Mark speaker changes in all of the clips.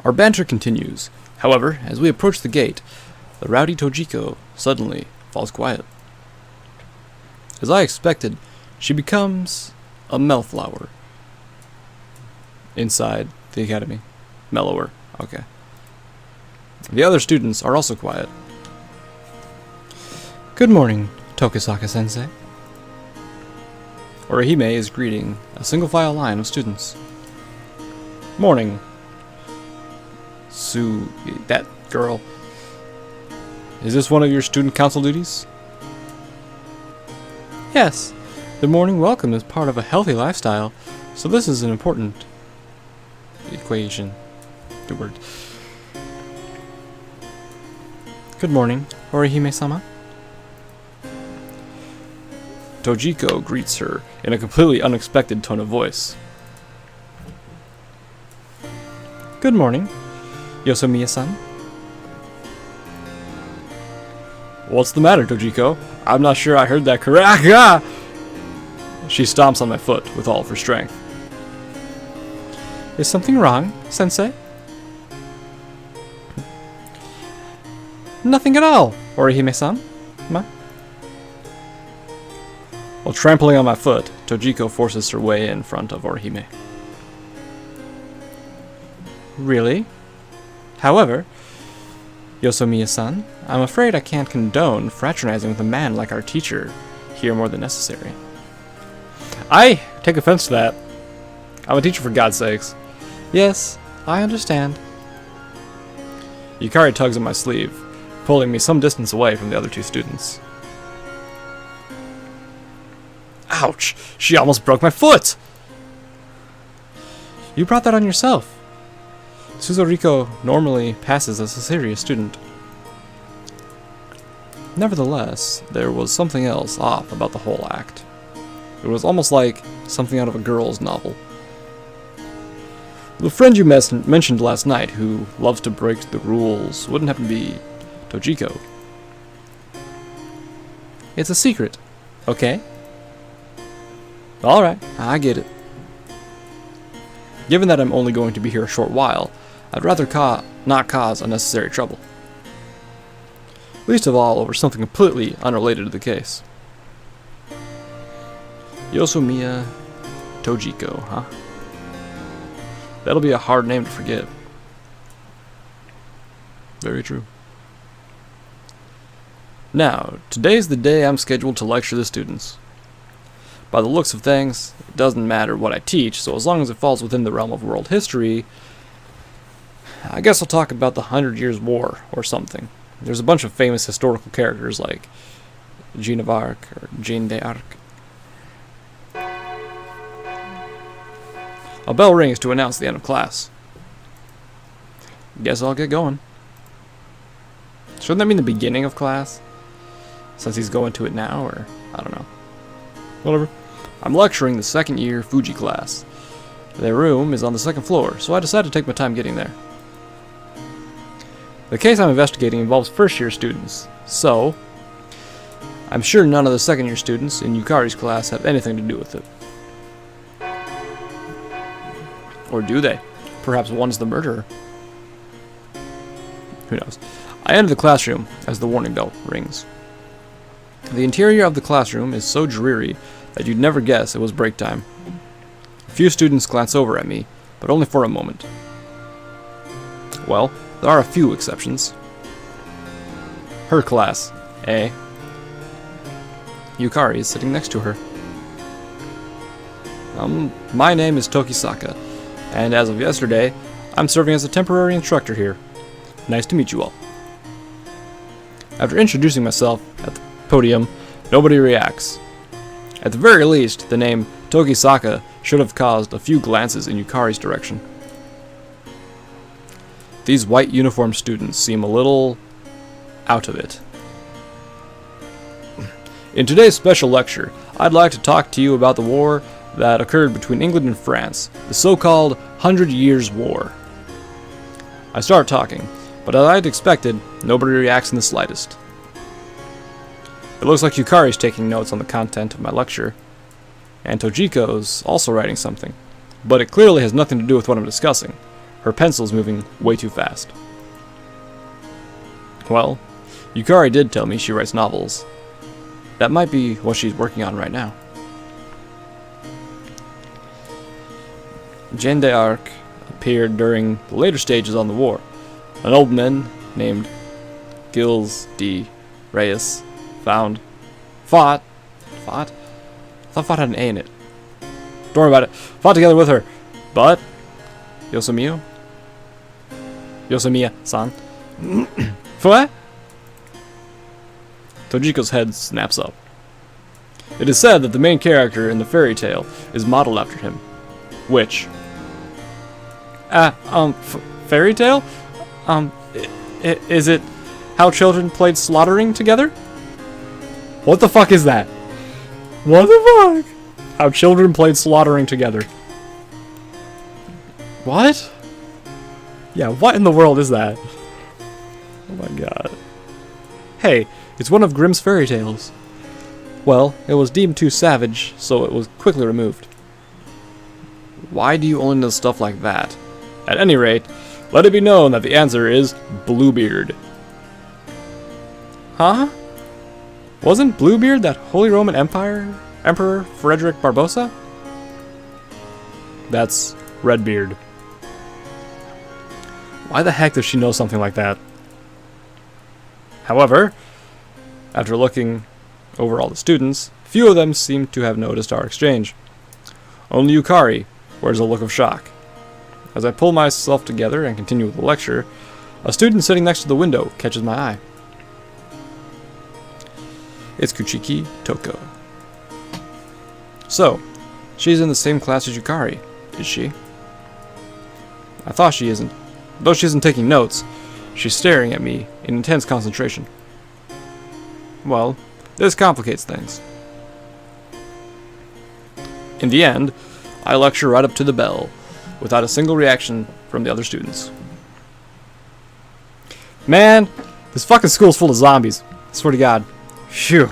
Speaker 1: Our banter continues. However, as we approach the gate, the rowdy Tojiko suddenly falls quiet. As I expected, she becomes a Melflower inside the academy. Mellower. Okay. The other students are also quiet. Good morning, Tokisaka-sensei. Orihime is greeting a single-file line of students. Morning. That girl. Is this one of your student council duties? Yes. The morning welcome is part of a healthy lifestyle, so this is an important equation. Good word. Good morning, Orihime-sama. Tojiko greets her in a completely unexpected tone of voice. Good morning, Yosomiya-san. What's the matter, Tojiko? I'm not sure I heard that correct. She stomps on my foot with all of her strength. Is something wrong, sensei? Nothing at all, Orihime-san. While trampling on my foot, Tojiko forces her way in front of Orihime. Really? However, Yosomiya-san, I'm afraid I can't condone fraternizing with a man like our teacher here more than necessary. I take offense to that. I'm a teacher, for God's sakes. Yes, I understand. Yukari tugs on my sleeve, pulling me some distance away from the other two students. Ouch! She almost broke my foot! You brought that on yourself. Suzoriko normally passes as a serious student. Nevertheless, there was something else off about the whole act. It was almost like something out of a girl's novel. The friend you mentioned last night who loves to break the rules wouldn't happen to be Tojiko. It's a secret, okay? Alright, I get it. Given that I'm only going to be here a short while, I'd rather not cause unnecessary trouble. Least of all over something completely unrelated to the case. Yosomiya Tojiko, huh? That'll be a hard name to forget. Very true. Now, today's the day I'm scheduled to lecture the students. By the looks of things, it doesn't matter what I teach, so as long as it falls within the realm of world history, I guess I'll talk about the 100 Years' War or something. There's a bunch of famous historical characters like Jeanne of Arc or Jeanne d'Arc. A bell rings to announce the end of class. Guess I'll get going. Shouldn't that mean the beginning of class? Since he's going to it now, or I don't know. Whatever. I'm lecturing the second year Fuji class. Their room is on the second floor, so I decided to take my time getting there. The case I'm investigating involves first year students, so I'm sure none of the second year students in Yukari's class have anything to do with it. Or do they? Perhaps one's the murderer. Who knows? I enter the classroom as the warning bell rings. The interior of the classroom is so dreary that you'd never guess it was break time. A few students glance over at me, but only for a moment. Well, there are a few exceptions. Her class, eh? Yukari is sitting next to her. My name is Tokisaka, and as of yesterday, I'm serving as a temporary instructor here. Nice to meet you all. After introducing myself at the podium, nobody reacts. At the very least, the name Tokisaka should have caused a few glances in Yukari's direction. These white uniformed students seem a little out of it. In today's special lecture, I'd like to talk to you about the war that occurred between England and France, the so-called 100 Years' War. I start talking, but as I'd expected, nobody reacts in the slightest. It looks like Yukari's taking notes on the content of my lecture, and Tojiko's also writing something, but it clearly has nothing to do with what I'm discussing. her pencil's moving way too fast. Well, Yukari did tell me she writes novels. That might be what she's working on right now. Jeanne d'Arc appeared during the later stages on the war. An old man named Gilles de Reyes fought? I thought fought had an A in it. Don't worry about it. Fought together with her. But Yosumiya-san. What? Tojiko's head snaps up. It is said that the main character in the fairy tale is modeled after him. Which? Fairy tale? Is it how children played slaughtering together? What the fuck is that? What the fuck? How children played slaughtering together. What? Yeah, what in the world is that? Oh my god. Hey, it's one of Grimm's fairy tales. Well, it was deemed too savage, so it was quickly removed. Why do you only know stuff like that? At any rate, let it be known that the answer is Bluebeard. Huh? Wasn't Bluebeard that Holy Roman Emperor Frederick Barbarossa? That's Redbeard. Why the heck does she know something like that? However, after looking over all the students, few of them seem to have noticed our exchange. Only Yukari wears a look of shock. As I pull myself together and continue with the lecture, a student sitting next to the window catches my eye. It's Kuchiki Toko. So, she's in the same class as Yukari, is she? I thought she isn't. Though she isn't taking notes, she's staring at me in intense concentration. Well, this complicates things. In the end, I lecture right up to the bell, without a single reaction from the other students. Man, this fucking school's full of zombies. I swear to God. Phew.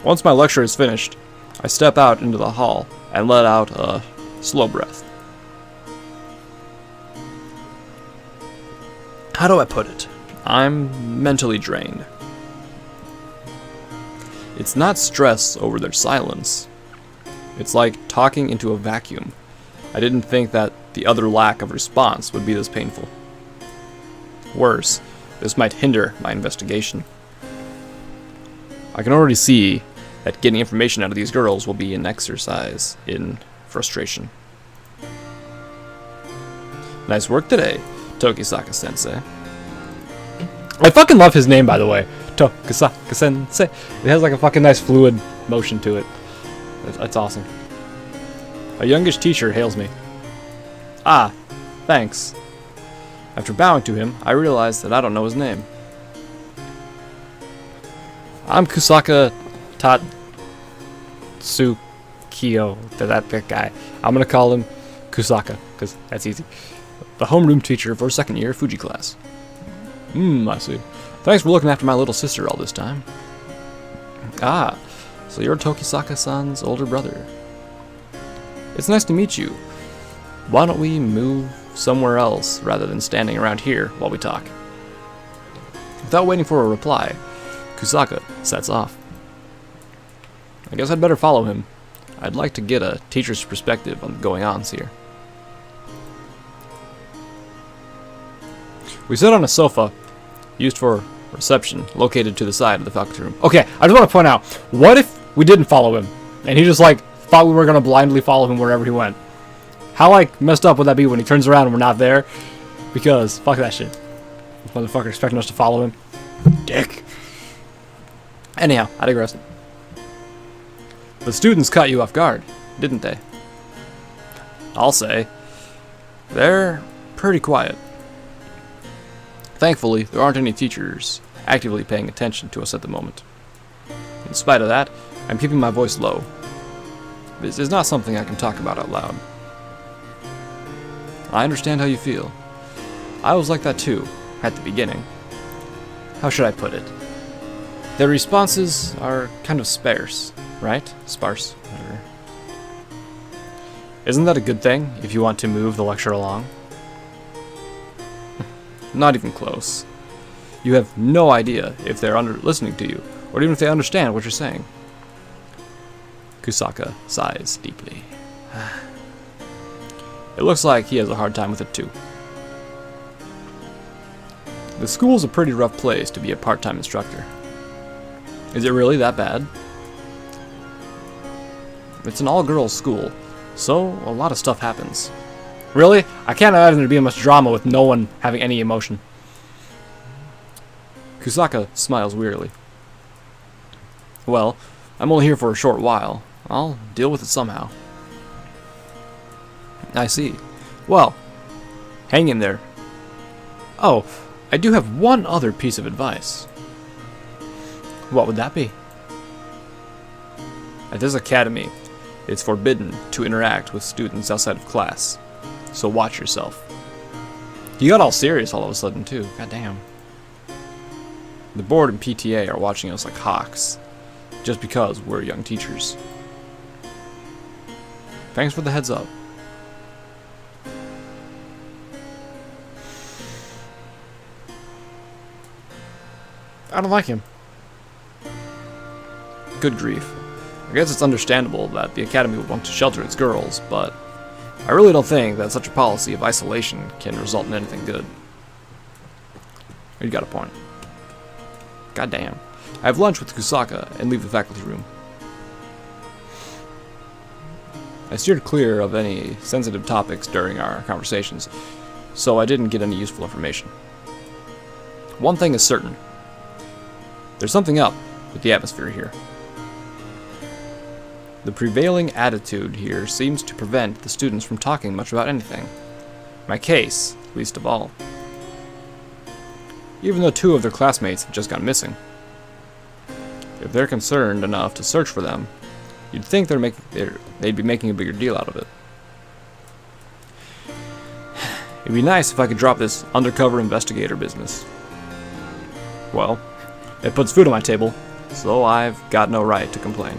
Speaker 1: Once my lecture is finished, I step out into the hall and let out a slow breath. How do I put it? I'm mentally drained. It's not stress over their silence. It's like talking into a vacuum. I didn't think that the other lack of response would be this painful. Worse, this might hinder my investigation. I can already see that getting information out of these girls will be an exercise in frustration. Nice work today, Tokisaka-sensei. I fucking love his name, by the way. Tokisaka-sensei. It has like a fucking nice fluid motion to it. That's awesome. A youngish teacher hails me. Ah, thanks. After bowing to him, I realize that I don't know his name. I'm Kusaka Tatsukiyo, that guy. I'm gonna call him Kusaka, because that's easy. The homeroom teacher for second year Fuji class. I see. Thanks for looking after my little sister all this time. Ah, so you're Tokisaka-san's older brother. It's nice to meet you. Why don't we move somewhere else rather than standing around here while we talk? Without waiting for a reply, Kusaka sets off. I guess I'd better follow him. I'd like to get a teacher's perspective on the going-ons here. We sit on a sofa, used for reception, located to the side of the faculty room. Okay, I just want to point out, what if we didn't follow him, and he just, like, thought we were going to blindly follow him wherever he went? How, like, messed up would that be when he turns around and we're not there? Because, fuck that shit. This motherfucker expecting us to follow him. Dick. Anyhow, I digress. The students caught you off guard, didn't they? I'll say. They're pretty quiet. Thankfully, there aren't any teachers actively paying attention to us at the moment. In spite of that, I'm keeping my voice low. This is not something I can talk about out loud. I understand how you feel. I was like that too, at the beginning. How should I put it? Their responses are kind of sparse, right? Sparse, whatever. Isn't that a good thing if you want to move the lecture along? Not even close. You have no idea if they're listening to you, or even if they understand what you're saying. Kusaka sighs deeply. It looks like he has a hard time with it too. The school's a pretty rough place to be a part-time instructor. Is it really that bad? It's an all-girls school, so a lot of stuff happens. Really? I can't imagine there being much drama with no one having any emotion. Kusaka smiles wearily. Well, I'm only here for a short while. I'll deal with it somehow. I see. Well, hang in there. Oh, I do have one other piece of advice. What would that be? At this academy, it's forbidden to interact with students outside of class. So watch yourself. He got all serious all of a sudden, too. God damn. The board and PTA are watching us like hawks, just because we're young teachers. Thanks for the heads up. I don't like him. Good grief. I guess it's understandable that the academy would want to shelter its girls, but I really don't think that such a policy of isolation can result in anything good. You got a point. Goddamn. I have lunch with Kusaka and leave the faculty room. I steered clear of any sensitive topics during our conversations, so I didn't get any useful information. One thing is certain. There's something up with the atmosphere here. The prevailing attitude here seems to prevent the students from talking much about anything. My case, least of all. Even though 2 of their classmates have just gone missing. If they're concerned enough to search for them, you'd think they'd be making a bigger deal out of it. It'd be nice if I could drop this undercover investigator business. Well, it puts food on my table, so I've got no right to complain.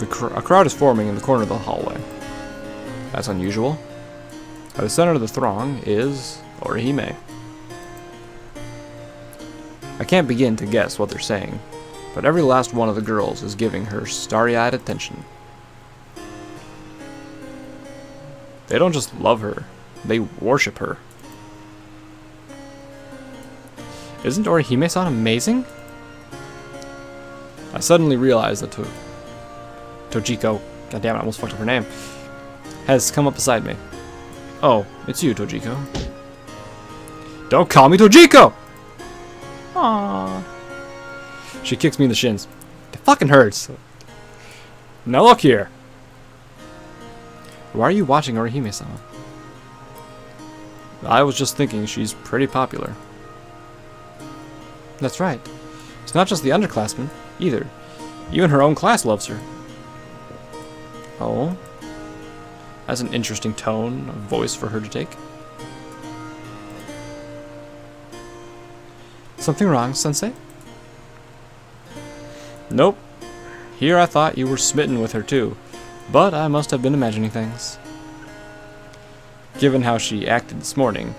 Speaker 1: A crowd is forming in the corner of the hallway. That's unusual. At the center of the throng is Orihime. I can't begin to guess what they're saying, but every last one of the girls is giving her starry-eyed attention. They don't just love her, they worship her. Isn't Orihime-san amazing? I suddenly realize that Tojiko, goddammit, I almost fucked up her name, has come up beside me. Oh, it's you, Tojiko. Don't call me Tojiko! Aww. She kicks me in the shins. It fucking hurts. Now look here. Why are you watching Orihime-san? I was just thinking she's pretty popular. That's right. It's not just the underclassmen, either. Even her own class loves her. Oh? That's an interesting tone of voice for her to take. Something wrong, Sensei? Nope. Here I thought you were smitten with her too, but I must have been imagining things. Given how she acted this morning,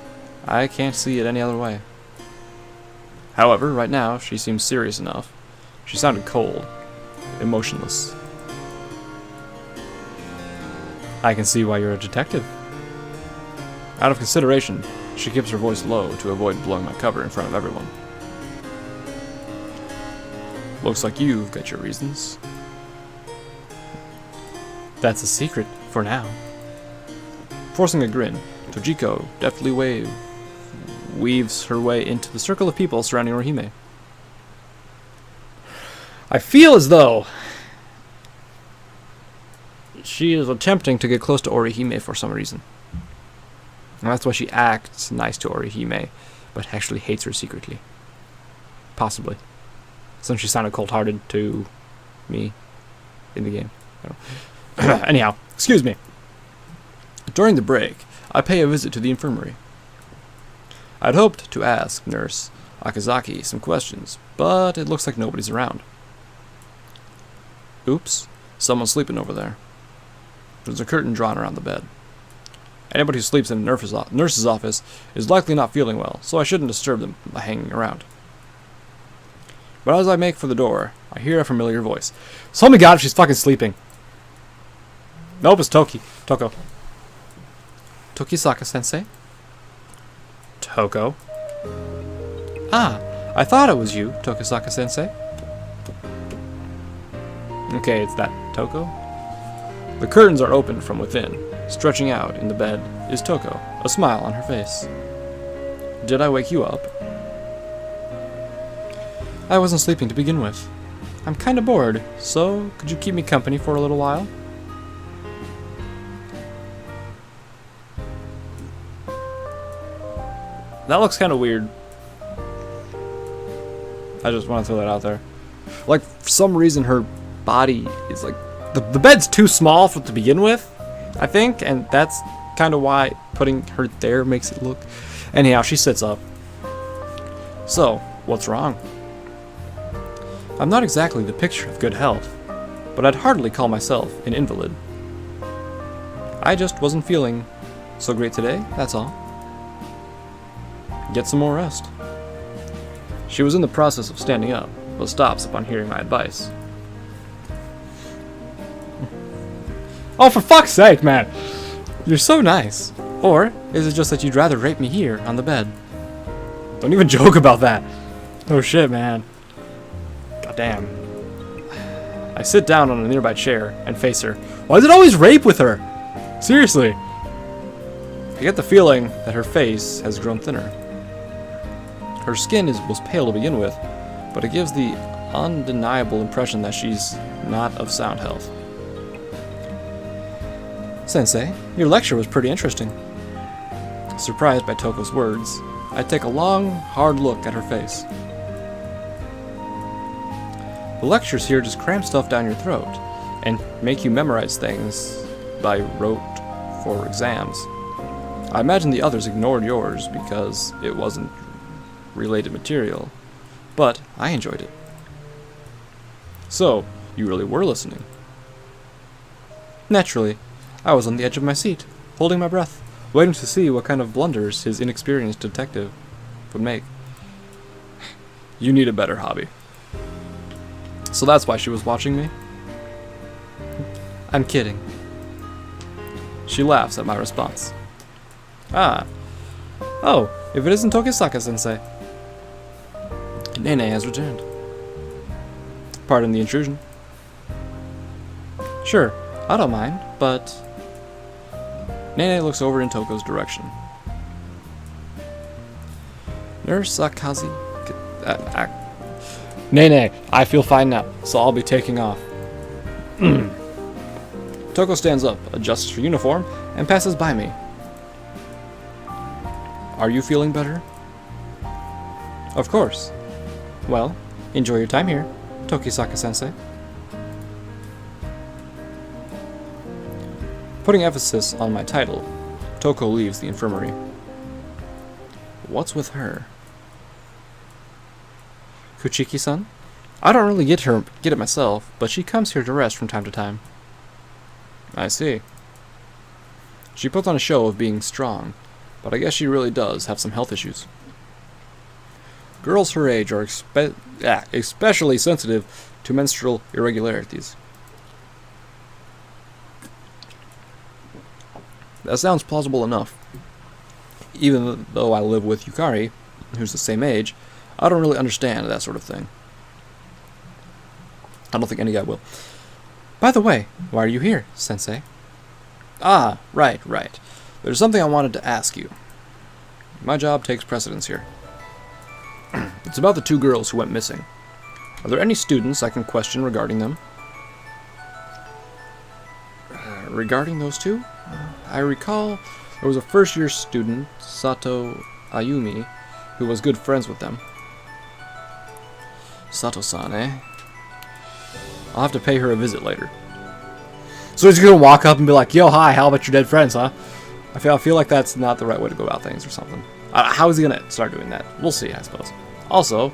Speaker 1: I can't see it any other way. However, right now, she seems serious enough. She sounded cold, emotionless. I can see why you're a detective. Out of consideration, she keeps her voice low to avoid blowing my cover in front of everyone. Looks like you've got your reasons. That's a secret, for now. Forcing a grin, Tojiko deftly weaves her way into the circle of people surrounding Orihime. I feel as though she is attempting to get close to Orihime for some reason. And that's why she acts nice to Orihime, but actually hates her secretly. Possibly. Since she sounded cold-hearted to me in the game. Anyhow, excuse me. During the break, I pay a visit to the infirmary. I'd hoped to ask Nurse Akazaki some questions, but it looks like nobody's around. Oops, someone's sleeping over there. There's a curtain drawn around the bed. Anybody who sleeps in a nurse's office is likely not feeling well, so I shouldn't disturb them by hanging around. But as I make for the door, I hear a familiar voice. So help me God if she's fucking sleeping. Nope, it's Toko. Tokisaka-sensei? Toko? Ah, I thought it was you, Tokisaka-sensei. Okay, it's that Toko. The curtains are open from within. Stretching out in the bed is Toko, a smile on her face. Did I wake you up? I wasn't sleeping to begin with. I'm kinda bored, so could you keep me company for a little while? That looks kinda weird. I just want to throw that out there. Like, for some reason her body is like... The bed's too small to begin with, I think, and that's kind of why putting her there makes it look... Anyhow, she sits up. So, what's wrong? I'm not exactly the picture of good health, but I'd hardly call myself an invalid. I just wasn't feeling so great today, that's all. Get some more rest. She was in the process of standing up, but stops upon hearing my advice. Oh, for fuck's sake, man! You're so nice. Or is it just that you'd rather rape me here on the bed? Don't even joke about that. Oh shit, man. God damn. I sit down on a nearby chair and face her. Why is it always rape with her? Seriously. I get the feeling that her face has grown thinner. Her skin was pale to begin with, but it gives the undeniable impression that she's not of sound health. Sensei, your lecture was pretty interesting. Surprised by Toko's words, I take a long, hard look at her face. The lectures here just cram stuff down your throat and make you memorize things by rote for exams. I imagine the others ignored yours because it wasn't related material, but I enjoyed it. So, you really were listening? Naturally. I was on the edge of my seat, holding my breath, waiting to see what kind of blunders his inexperienced detective would make. You need a better hobby. So that's why she was watching me? I'm kidding. She laughs at my response. Ah. Oh, if it isn't Tokisaka-sensei. Nene has returned. Pardon the intrusion. Sure, I don't mind, but... Nene looks over in Toko's direction. Nurse Akazi... Nene, I feel fine now, so I'll be taking off. Toko stands up, adjusts her uniform, and passes by me. Are you feeling better? Of course. Well, enjoy your time here, Tokisaka-sensei. Putting emphasis on my title, Toko leaves the infirmary. What's with her? Kuchiki-san? I don't really get it myself, but she comes here to rest from time to time. I see. She puts on a show of being strong, but I guess she really does have some health issues. Girls her age are especially sensitive to menstrual irregularities. That sounds plausible enough. Even though I live with Yukari, who's the same age, I don't really understand that sort of thing. I don't think any guy will. By the way, why are you here, Sensei? Ah, right. There's something I wanted to ask you. My job takes precedence here. It's about the two girls who went missing. Are there any students I can question regarding them? Regarding those two? I recall there was a first-year student, Sato Ayumi, who was good friends with them. Sato-san, eh? I'll have to pay her a visit later. So he's gonna walk up and be like, yo, hi, how about your dead friends, huh? I feel like that's not the right way to go about things or something. How is he gonna start doing that? We'll see, I suppose. Also,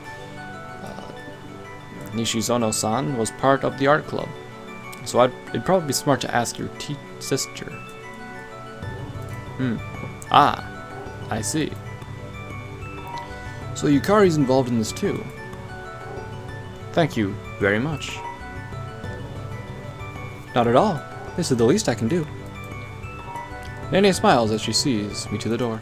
Speaker 1: Nishizono-san was part of the art club. So it'd probably be smart to ask your sister. Ah, I see. So Yukari's involved in this too. Thank you very much. Not at all. This is the least I can do. Nene smiles as she sees me to the door.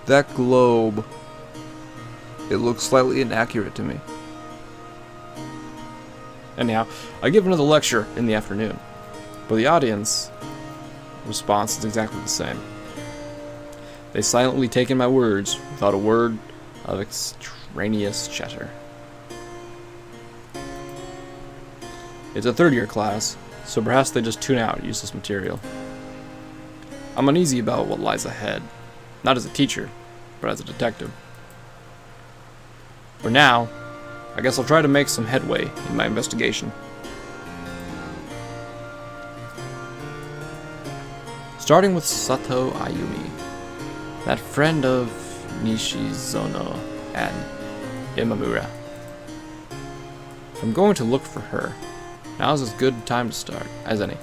Speaker 1: That globe. It looks slightly inaccurate to me. Anyhow, I give another lecture in the afternoon, but the audience response is exactly the same. They silently take in my words without a word of extraneous chatter. It's a third-year class, so perhaps they just tune out useless material. I'm uneasy about what lies ahead, not as a teacher, but as a detective. For now, I guess I'll try to make some headway in my investigation. Starting with Sato Ayumi, that friend of Nishizono and Imamura. If I'm going to look for her, now's as good a time to start as any.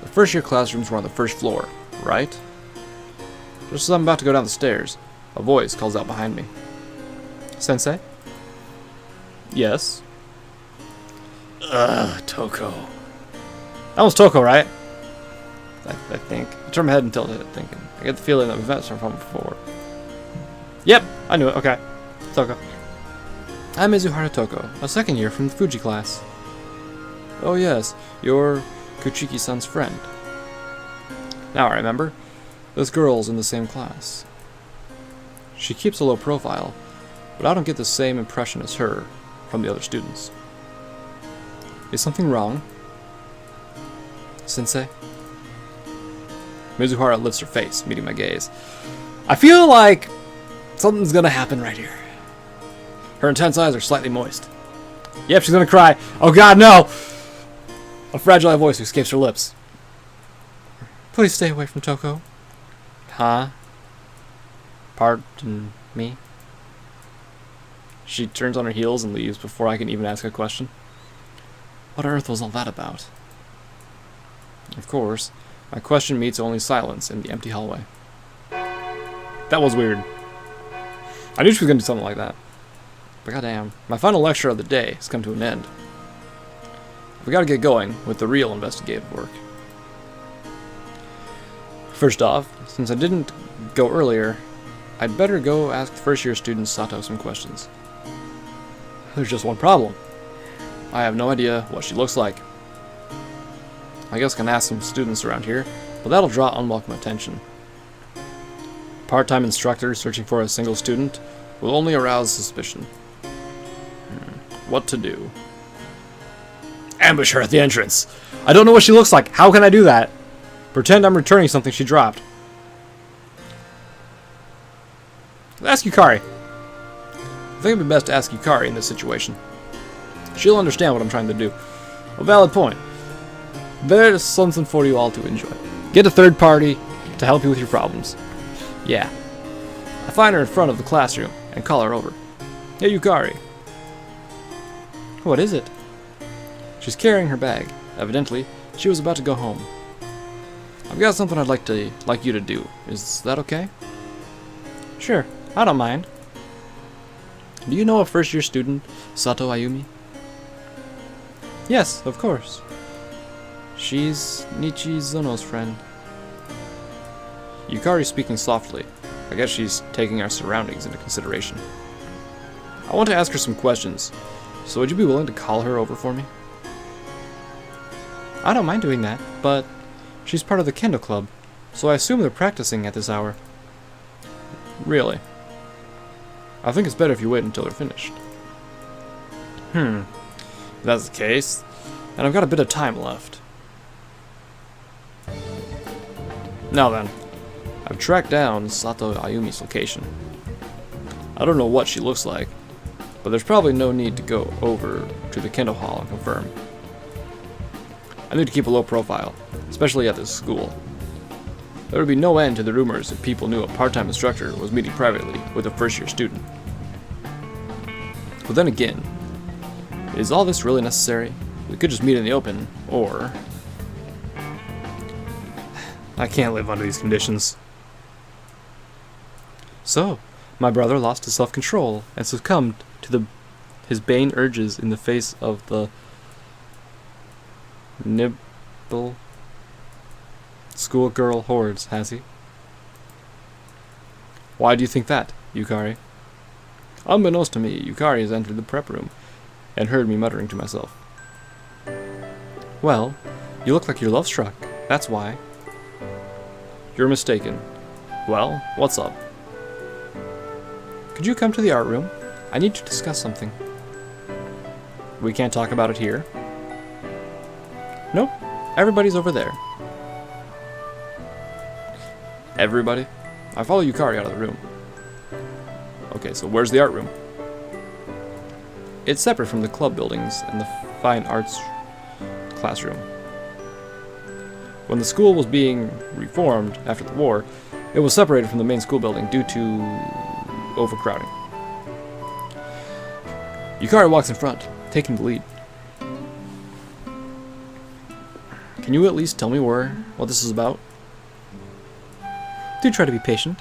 Speaker 1: The first year classrooms were on the first floor, right? Just as I'm about to go down the stairs, a voice calls out behind me. Sensei? Yes? Toko. That was Toko, right? I think. I turned my head and tilted it, thinking. I get the feeling that we've met from before. Yep, I knew it. Okay. Toko. I'm Mizuhara Toko, a second year from the Fuji class. Oh yes, you're Kuchiki-san's friend. Now I remember. This girl's in the same class. She keeps a low profile, but I don't get the same impression as her from the other students. Is something wrong? Sensei? Mizuhara lifts her face, meeting my gaze. I feel like something's gonna happen right here. Her intense eyes are slightly moist. Yep, she's gonna cry. Oh god, no! A fragile voice escapes her lips. Please stay away from Toko. Huh? Pardon me? She turns on her heels and leaves before I can even ask a question. What on earth was all that about? Of course, my question meets only silence in the empty hallway. That was weird. I knew she was going to do something like that. But goddamn, my final lecture of the day has come to an end. We gotta get going with the real investigative work. First off, since I didn't go earlier, I'd better go ask first year student Sato some questions. There's just one problem. I have no idea what she looks like. I guess I can ask some students around here, but that'll draw unwelcome attention. Part-time instructor searching for a single student will only arouse suspicion. What to do? Ambush her at the entrance. I don't know what she looks like. How can I do that? Pretend I'm returning something she dropped. Ask Yukari. I think it'd be best to ask Yukari in this situation. She'll understand what I'm trying to do. A valid point. There's something for you all to enjoy. Get a third party to help you with your problems. Yeah. I find her in front of the classroom and call her over. Hey, Yukari. What is it? She's carrying her bag. Evidently, she was about to go home. I've got something I'd like you to do. Is that okay? Sure, I don't mind. Do you know a first-year student, Sato Ayumi? Yes, of course. She's Nichizono's friend. Yukari's speaking softly. I guess she's taking our surroundings into consideration. I want to ask her some questions, so would you be willing to call her over for me? I don't mind doing that, but she's part of the kendo club, so I assume they're practicing at this hour. Really? I think it's better if you wait until they're finished. If that's the case, then I've got a bit of time left. Now then, I've tracked down Sato Ayumi's location. I don't know what she looks like, but there's probably no need to go over to the kendo hall and confirm. I need to keep a low profile, especially at this school. There would be no end to the rumors if people knew a part-time instructor was meeting privately with a first-year student. But then again, is all this really necessary? We could just meet in the open, or... I can't live under these conditions. So, my brother lost his self-control and succumbed to his bane urges in the face of the nibble schoolgirl hordes, has he? Why do you think that, Yukari? Unbeknownst to me, Yukari has entered the prep room and heard me muttering to myself. Well, you look like you're love-struck, that's why. You're mistaken. Well, what's up? Could you come to the art room? I need to discuss something. We can't talk about it here? Nope, everybody's over there. Everybody? I follow Yukari out of the room. Okay, so where's the art room? It's separate from the club buildings and the fine arts classroom. When the school was being reformed after the war, it was separated from the main school building due to overcrowding. Yukari walks in front, taking the lead. Can you at least tell me what this is about? Do try to be patient.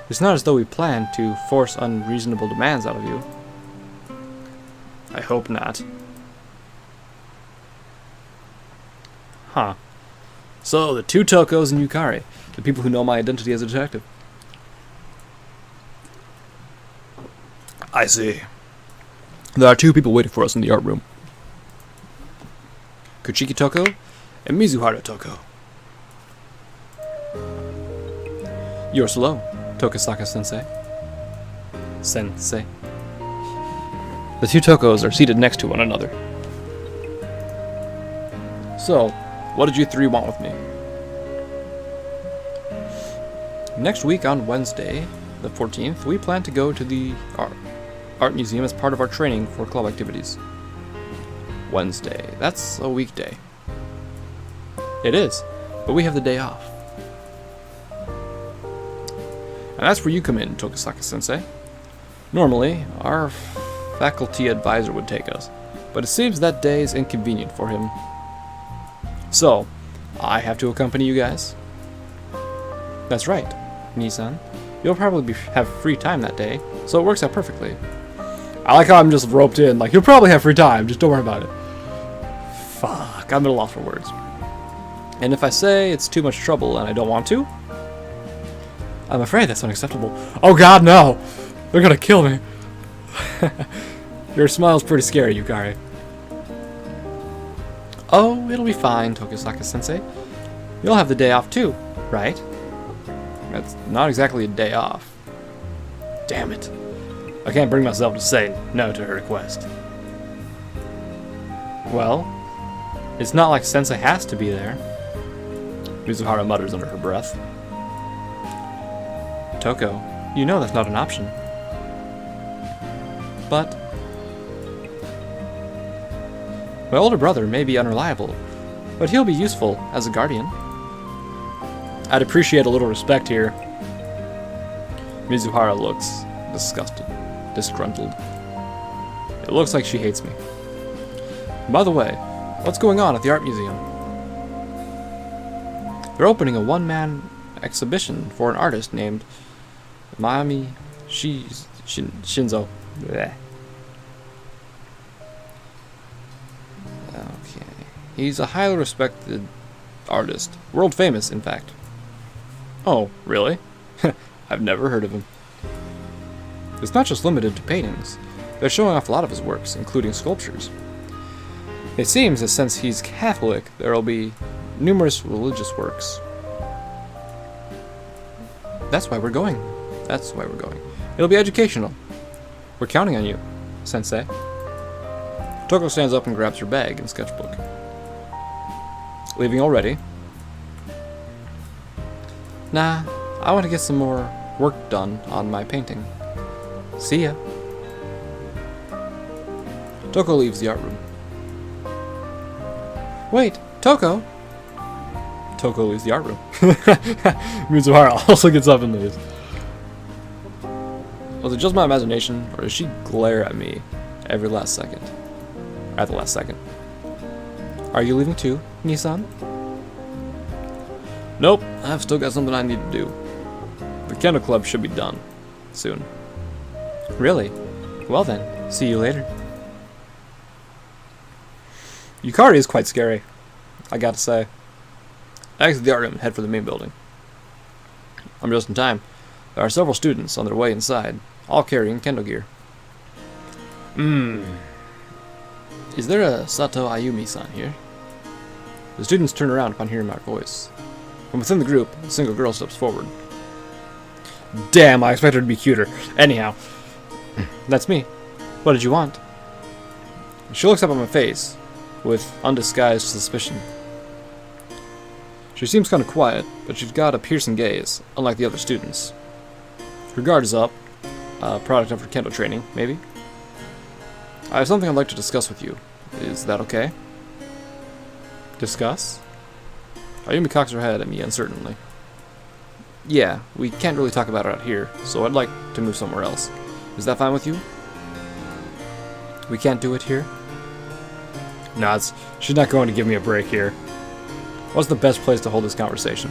Speaker 1: It's not as though we plan to force unreasonable demands out of you. I hope not. Huh. So, the two Tokos and Yukari, the people who know my identity as a detective. I see. There are two people waiting for us in the art room. Kuchiki Toko and Mizuhara Toko. You're slow, Tokisaka-sensei. Sensei. The two Tokos are seated next to one another. So, what did you three want with me? Next week on Wednesday, the 14th, we plan to go to the art museum as part of our training for club activities. Wednesday. That's a weekday. It is, but we have the day off. And that's where you come in, Tokisaka-sensei. Normally, our faculty advisor would take us, but it seems that day is inconvenient for him. So, I have to accompany you guys? That's right, Nissan. You'll probably have free time that day, so it works out perfectly. I like how I'm just roped in, like, you'll probably have free time, just don't worry about it. Fuck, I'm at a loss for words. And if I say it's too much trouble and I don't want to, I'm afraid that's unacceptable. Oh god, no! They're gonna kill me. Your smile's pretty scary, Yukari. Oh, it'll be fine, Tokisaka-sensei. You'll have the day off too, right? That's not exactly a day off. Damn it. I can't bring myself to say no to her request. Well, it's not like Sensei has to be there. Mizuhara mutters under her breath. Toko, you know that's not an option. But my older brother may be unreliable, but he'll be useful as a guardian. I'd appreciate a little respect here. Mizuhara looks disgusted, disgruntled. It looks like she hates me. By the way, what's going on at the art museum? They're opening a one-man exhibition for an artist named Mayami Shinzo. Blech. Okay. He's a highly respected artist. World famous, in fact. Oh, really? I've never heard of him. It's not just limited to paintings. They're showing off a lot of his works, including sculptures. It seems that since he's Catholic, there will be numerous religious works. That's why we're going. That's why we're going. It'll be educational. We're counting on you, Sensei. Toko stands up and grabs her bag and sketchbook. Leaving already? Nah, I want to get some more work done on my painting. See ya. Toko leaves the art room. Wait, Toko! Toko leaves the art room. Mizuhara also gets up and leaves. Was it just my imagination, or does she glare at me every last second. At the last second. Are you leaving too, Nissan? Nope, I've still got something I need to do. The Kendo Club should be done soon. Really? Well then, see you later. Yukari is quite scary, I gotta say. I exit the art room and head for the main building. I'm just in time. There are several students on their way inside, all carrying kendo gear. Is there a Sato Ayumi-san here? The students turn around upon hearing my voice. From within the group, a single girl steps forward. Damn, I expected her to be cuter. Anyhow, that's me. What did you want? She looks up at my face with undisguised suspicion. She seems kind of quiet, but she's got a piercing gaze, unlike the other students. Her guard is up, a product of her kendo training, maybe. I have something I'd like to discuss with you. Is that okay? Discuss? Ayumi cocks her head at me uncertainly. Yeah, we can't really talk about it out here, so I'd like to move somewhere else. Is that fine with you? We can't do it here? Nah, she's not going to give me a break here. What's the best place to hold this conversation?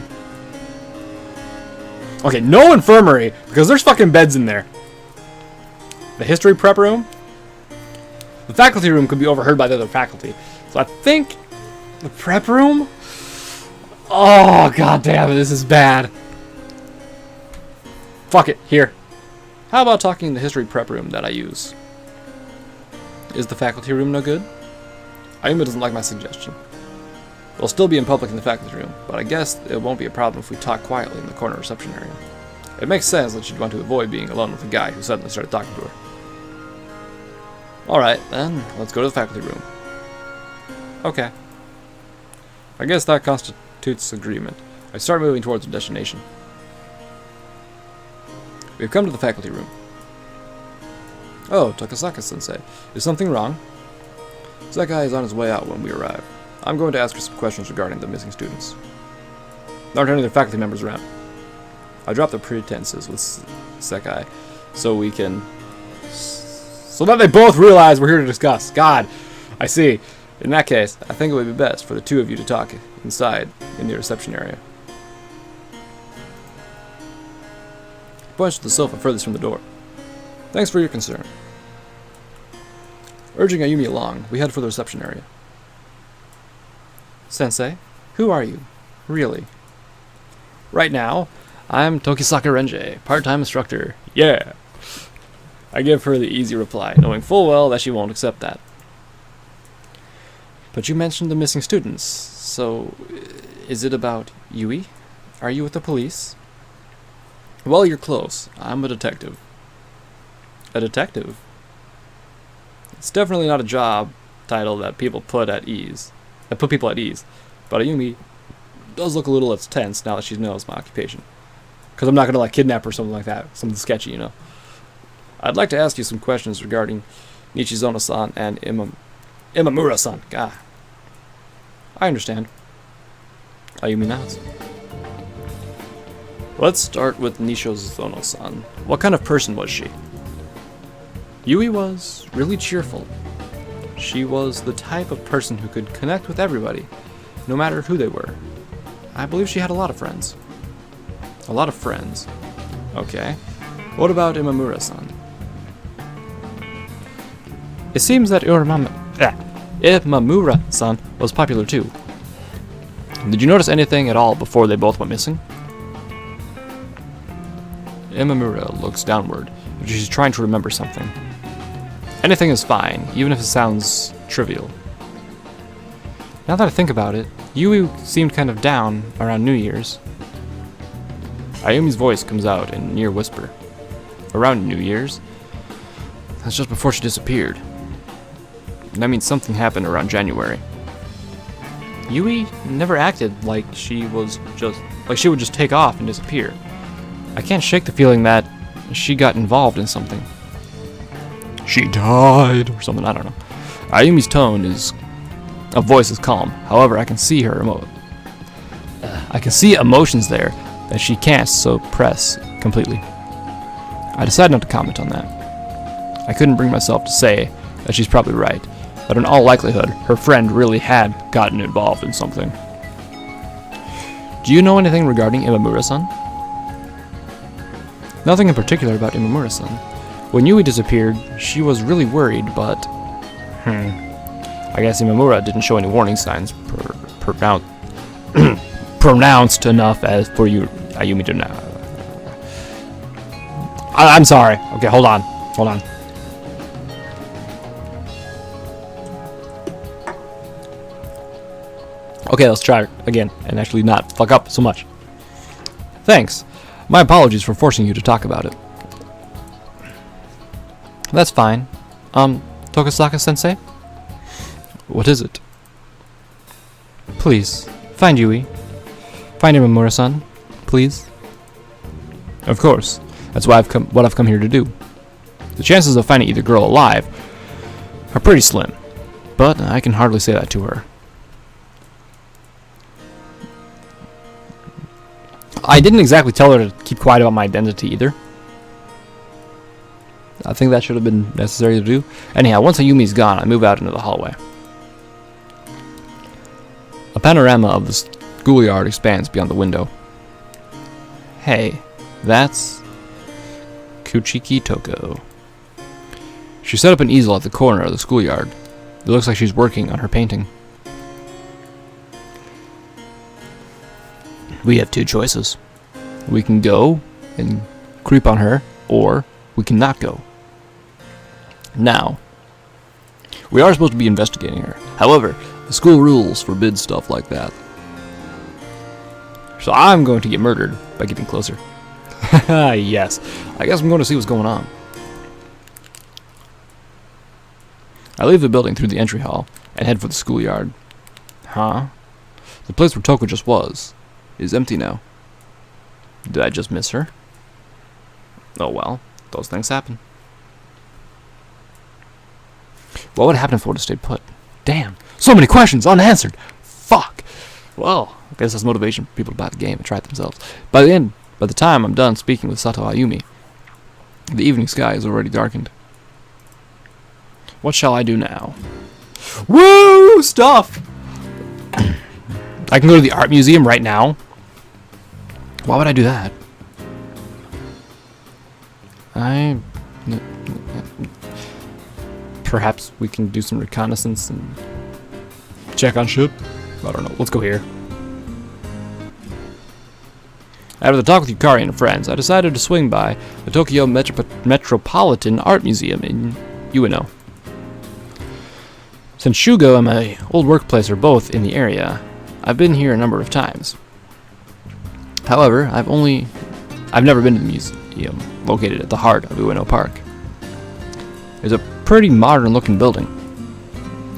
Speaker 1: Okay, no infirmary, because there's fucking beds in there. The history prep room? The faculty room could be overheard by the other faculty. So I think the prep room? Oh, god damn it, this is bad. Fuck it, here. How about talking in the history prep room that I use? Is the faculty room no good? Ayumi doesn't like my suggestion. We'll still be in public in the faculty room, but I guess it won't be a problem if we talk quietly in the corner reception area. It makes sense that she'd want to avoid being alone with a guy who suddenly started talking to her. Alright, then, let's go to the faculty room. Okay. I guess that constitutes agreement. I start moving towards the destination. We've come to the faculty room. Oh, Takasaka-sensei. Is something wrong? Sekai is on his way out when we arrive. I'm going to ask her some questions regarding the missing students. There aren't any other faculty members around. I drop the pretenses with Sekai so that they both realize we're here to discuss. God, I see. In that case, I think it would be best for the two of you to talk inside in the reception area. He points to the sofa furthest from the door. Thanks for your concern. Urging Ayumi along, we head for the reception area. Sensei, who are you? Really? Right now, I'm Tokisaka Renji, part-time instructor. Yeah! I give her the easy reply, knowing full well that she won't accept that. But you mentioned the missing students, so is it about Yui? Are you with the police? Well, you're close. I'm a detective. A detective? It's definitely not a job title that people put people at ease. But Ayumi does look a little tense now that she knows my occupation. Because I'm not going to kidnap her or something like that. Something sketchy, you know. I'd like to ask you some questions regarding Nichizono-san and Imamura-san. God. I understand. Ayumi nods. Let's start with Nichizono-san. What kind of person was she? Yui was really cheerful. She was the type of person who could connect with everybody, no matter who they were. I believe she had a lot of friends. A lot of friends. Okay. What about Imamura-san? It seems that Imamura-san was popular too. Did you notice anything at all before they both went missing? Imamura looks downward, but she's trying to remember something. Anything is fine, even if it sounds trivial. Now that I think about it, Yui seemed kind of down around New Year's. Ayumi's voice comes out in a near whisper. Around New Year's? That's just before she disappeared. That means something happened around January. Yui never acted like she would just take off and disappear. I can't shake the feeling that she got involved in something. She died or something, I don't know. Ayumi's voice is calm. However, I can see emotions there that she can't suppress completely. I decided not to comment on that. I couldn't bring myself to say that she's probably right, but in all likelihood, her friend really had gotten involved in something. Do you know anything regarding Imamura-san? Nothing in particular about Imamura-san. When Yui disappeared, she was really worried, but... I guess Imamura didn't show any warning signs pronounced enough as for Ayumi to know. I'm sorry. Okay, hold on. Okay, let's try it again and actually not fuck up so much. Thanks. My apologies for forcing you to talk about it. That's fine. Tokasaka-sensei? What is it? Please, find Yui. Find Imamura-san, please. Of course. That's what I've come here to do. The chances of finding either girl alive are pretty slim, but I can hardly say that to her. I didn't exactly tell her to keep quiet about my identity either. I think that should have been necessary to do. Anyhow, once Ayumi's gone, I move out into the hallway. A panorama of the schoolyard expands beyond the window. Hey, that's Kuchiki Toko. She set up an easel at the corner of the schoolyard. It looks like she's working on her painting. We have two choices. We can go and creep on her, or we can not go. Now, we are supposed to be investigating her. However, the school rules forbid stuff like that. So I'm going to get murdered by getting closer. Yes, I guess I'm going to see what's going on. I leave the building through the entry hall and head for the schoolyard. Huh? The place where Toko just was is empty now. Did I just miss her? Oh well, those things happen. What would happen if I would have stayed put? Damn, so many questions unanswered. Fuck. Well, I guess that's motivation for people to buy the game and try it themselves. By the time I'm done speaking with Sato Ayumi, the evening sky is already darkened. What shall I do now? Woo! Stuff! I can go to the art museum right now. Why would I do that? Perhaps we can do some reconnaissance and check on ship? I don't know. Let's go here. After the talk with Yukari and her friends, I decided to swing by the Tokyo Metropolitan Art Museum in Ueno. Since Shoujo and my old workplace are both in the area, I've been here a number of times. However, I've never been to the museum located at the heart of Ueno Park. It's a pretty modern looking building.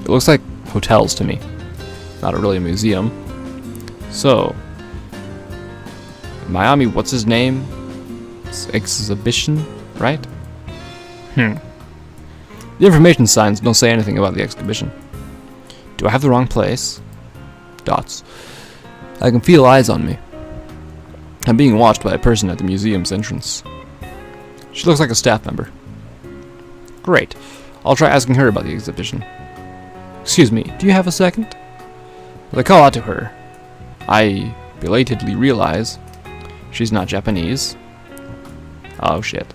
Speaker 1: It looks like hotels to me, not really a museum. So, Miami, what's his name? Exhibition, right? The information signs don't say anything about the exhibition. Do I have the wrong place? Dots. I can feel eyes on me. I'm being watched by a person at the museum's entrance. She looks like a staff member. Great. I'll try asking her about the exhibition. Excuse me, do you have a second? As I call out to her, I belatedly realize she's not Japanese. Oh shit.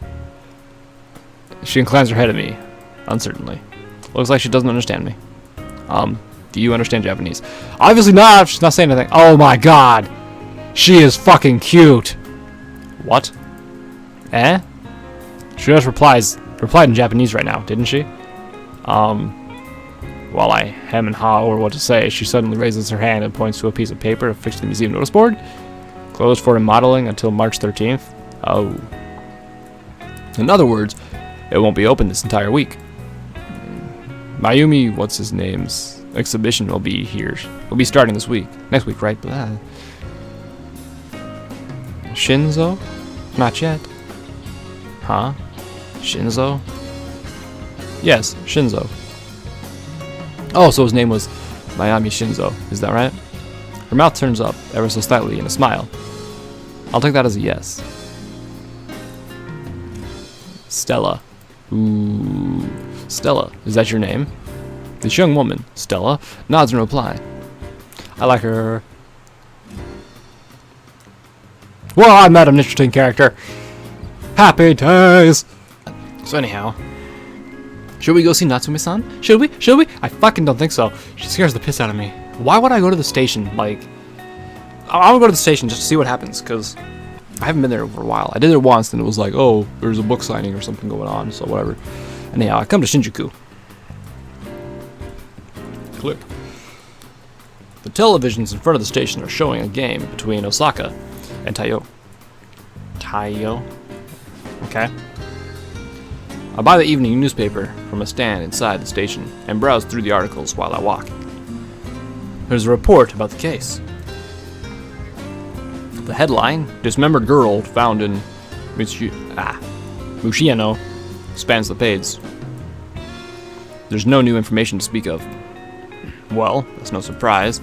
Speaker 1: She inclines her head at me, uncertainly. Looks like she doesn't understand me. Do you understand Japanese? Obviously not, she's not saying anything. Oh my god! She is fucking cute! What? Eh? She just replied in Japanese right now, didn't she? While I hem and haw over what to say, she suddenly raises her hand and points to a piece of paper affixed to the museum notice board. Closed for remodeling until March 13th. Oh. In other words, it won't be open this entire week. Mayumi, what's his name's exhibition will be here. Will be starting this week. Next week, right? Shinzo? Not yet. Huh? Shinzo? Yes, Shinzo. Oh, so his name was Mayami Shinzo. Is that right? Her mouth turns up ever so slightly in a smile. I'll take that as a yes. Stella. Ooh. Stella, is that your name? This young woman, Stella, nods in reply. I like her. Well, I met an interesting character. Happy days! So anyhow, should we go see Natsume-san? Should we? Should we? I fucking don't think so. She scares the piss out of me. Why would I go to the station? Like, I want to go to the station just to see what happens, because I haven't been there for a while. I did it once, and it was like, oh, there's a book signing or something going on, so whatever. Anyhow, I come to Shinjuku. Click. The televisions in front of the station are showing a game between Osaka and Taiyo. Taiyo? Okay. I buy the evening newspaper from a stand inside the station and browse through the articles while I walk. There's a report about the case. The headline, Dismembered Girl Found in Mushiano, spans the page. There's no new information to speak of. Well, that's no surprise.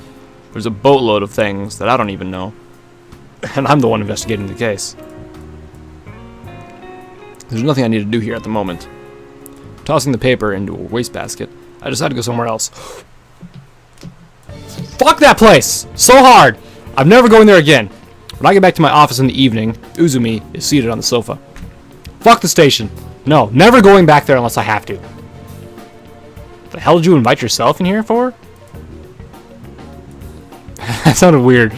Speaker 1: There's a boatload of things that I don't even know. And I'm the one investigating the case. There's nothing I need to do here at the moment. Tossing the paper into a wastebasket, I decide to go somewhere else. Fuck that place! So hard! I'm never going there again. When I get back to my office in the evening, Uzumi is seated on the sofa. Fuck the station. No, never going back there unless I have to. The hell did you invite yourself in here for? That sounded weird.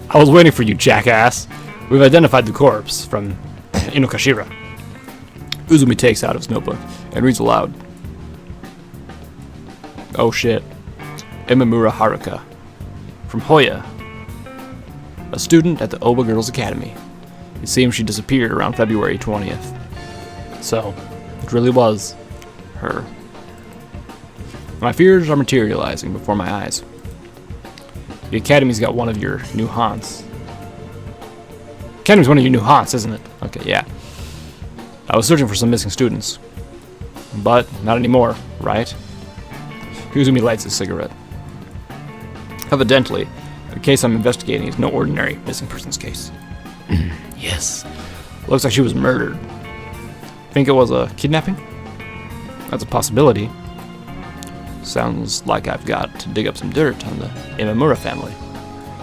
Speaker 1: I was waiting for you, jackass. We've identified the corpse from Inokashira. Uzumi takes out his notebook and reads aloud. Oh shit. Imamura Haruka. From Hoya. A student at the Oba Girls Academy. It seems she disappeared around February 20th. So, it really was her. My fears are materializing before my eyes. The Academy's got one of your new haunts. Academy's one of your new haunts, isn't it? Okay, yeah. I was searching for some missing students. But not anymore, right? Uzumi lights his cigarette. Evidently, the case I'm investigating is no ordinary missing persons case. Yes. Looks like she was murdered. Think it was a kidnapping? That's a possibility. Sounds like I've got to dig up some dirt on the Imamura family.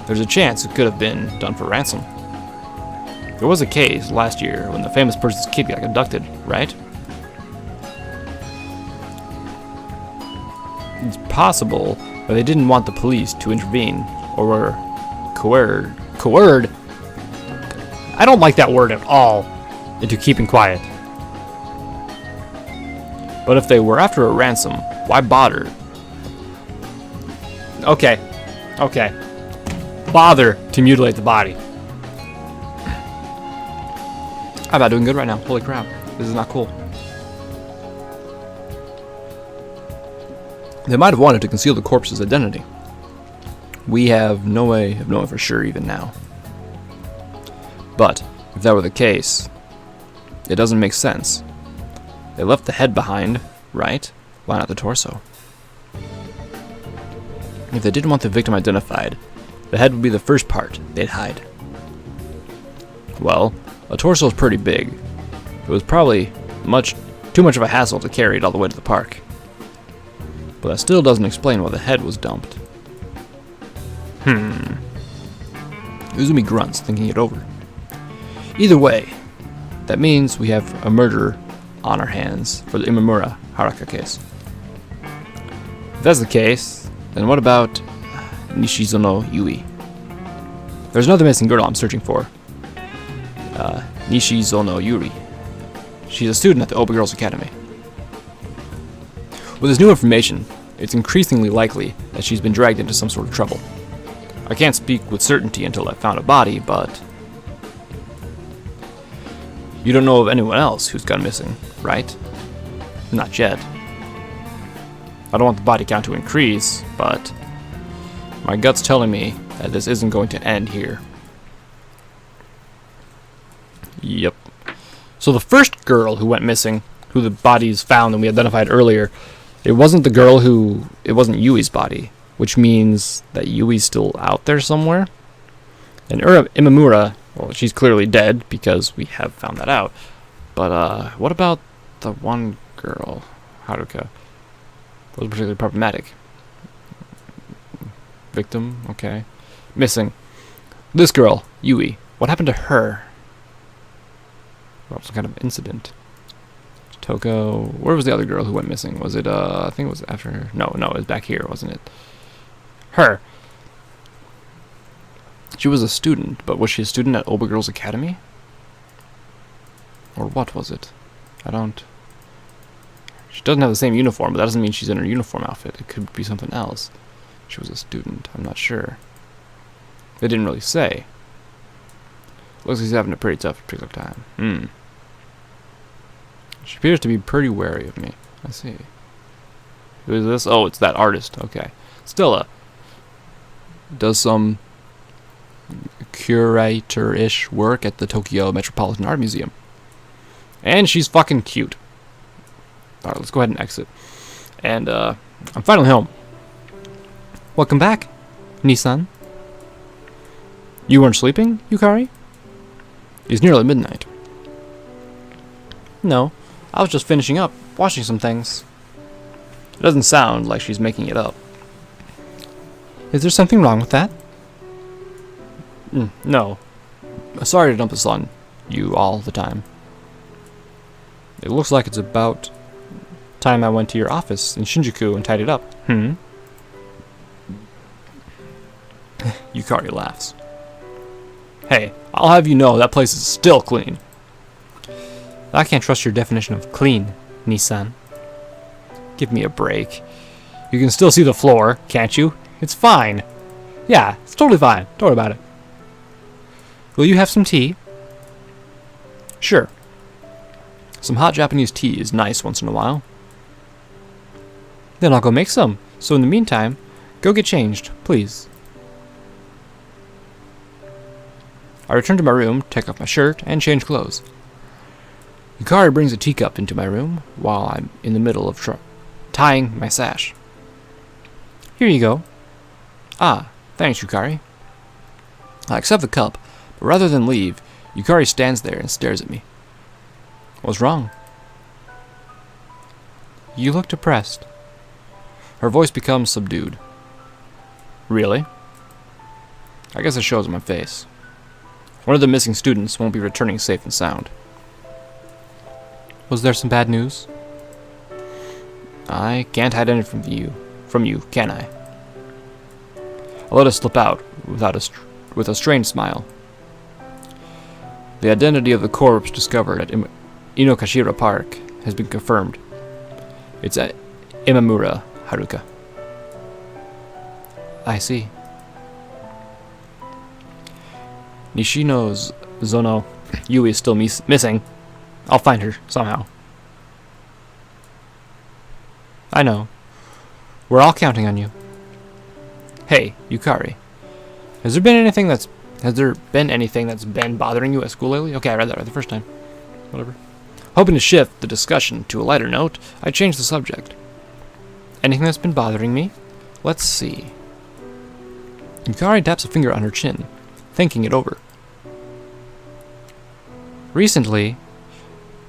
Speaker 1: There's a chance it could have been done for ransom. There was a case last year when the famous person's kid got abducted, right? It's possible that they didn't want the police to intervene or were coerced? I don't like that word at all, into keeping quiet. But if they were after a ransom, why bother? Okay. Bother to mutilate the body. I'm not doing good right now. Holy crap. This is not cool. They might have wanted to conceal the corpse's identity. We have no way of knowing for sure even now. But if that were the case, it doesn't make sense. They left the head behind, right? Why not the torso? If they didn't want the victim identified, the head would be the first part they'd hide. Well, a torso is pretty big. It was probably too much of a hassle to carry it all the way to the park. But that still doesn't explain why the head was dumped. Uzumi grunts, thinking it over. Either way, that means we have a murder on our hands for the Imamura Haruka case. If that's the case, then what about Nishizono Yui? There's another missing girl I'm searching for. Nishizono Yuri. She's a student at the Oba Girls Academy. With this new information, it's increasingly likely that she's been dragged into some sort of trouble. I can't speak with certainty until I've found a body, but you don't know of anyone else who's gone missing, right? Not yet. I don't want the body count to increase, but my gut's telling me that this isn't going to end here. Yep. So the first girl who went missing, who the body is found and we identified earlier, it wasn't Yui's body, which means that Yui's still out there somewhere. And Imamura, well, she's clearly dead, because we have found that out. But, what about the one girl? Haruka. Was particularly problematic. Victim, okay. Missing. This girl, Yui. What happened to her? Well, some kind of incident. Toko. Where was the other girl who went missing? Was it, I think it was after her. No, it was back here, wasn't it? Her. She was a student, but was she a student at Oba Girls Academy? Or what was it? She doesn't have the same uniform, but that doesn't mean she's in her uniform outfit. It could be something else. She was a student. I'm not sure. They didn't really say. Looks like he's having a pretty tough time. She appears to be pretty wary of me. I see. Who is this? Oh, it's that artist. Okay. Stella does some curator-ish work at the Tokyo Metropolitan Art Museum. And she's fucking cute. Alright, let's go ahead and exit. And, I'm finally home. Welcome back, Nissan. You weren't sleeping, Yukari? It's nearly midnight. No, I was just finishing up, washing some things. It doesn't sound like she's making it up. Is there something wrong with that? No. Sorry to dump this on you all the time. It looks like it's about time I went to your office in Shinjuku and tidied up. Yukari laughs. Hey, I'll have you know that place is still clean. I can't trust your definition of clean, Nissan. Give me a break. You can still see the floor, can't you? It's fine. Yeah, it's totally fine. Don't worry about it. Will you have some tea? Sure. Some hot Japanese tea is nice once in a while. Then I'll go make some. So in the meantime, go get changed, please. I return to my room, take off my shirt, and change clothes. Yukari brings a teacup into my room while I'm in the middle of tying my sash. Here you go. Ah, thanks, Yukari. I accept the cup, but rather than leave, Yukari stands there and stares at me. What's wrong? You look depressed. Her voice becomes subdued. Really? I guess it shows on my face. One of the missing students won't be returning safe and sound. Was there some bad news? I can't hide anything from you, can I? I let it slip out with a strange smile. The identity of the corpse discovered at Inokashira Park has been confirmed. It's at Imamura Haruka. I see. Nishino's Zono Yui is still missing. I'll find her somehow. I know. We're all counting on you. Hey, Yukari. Has there been anything that's been bothering you at school lately? Okay, I read that right the first time. Whatever. Hoping to shift the discussion to a lighter note, I changed the subject. Anything that's been bothering me? Let's see. Yukari taps a finger on her chin, thinking it over. Recently,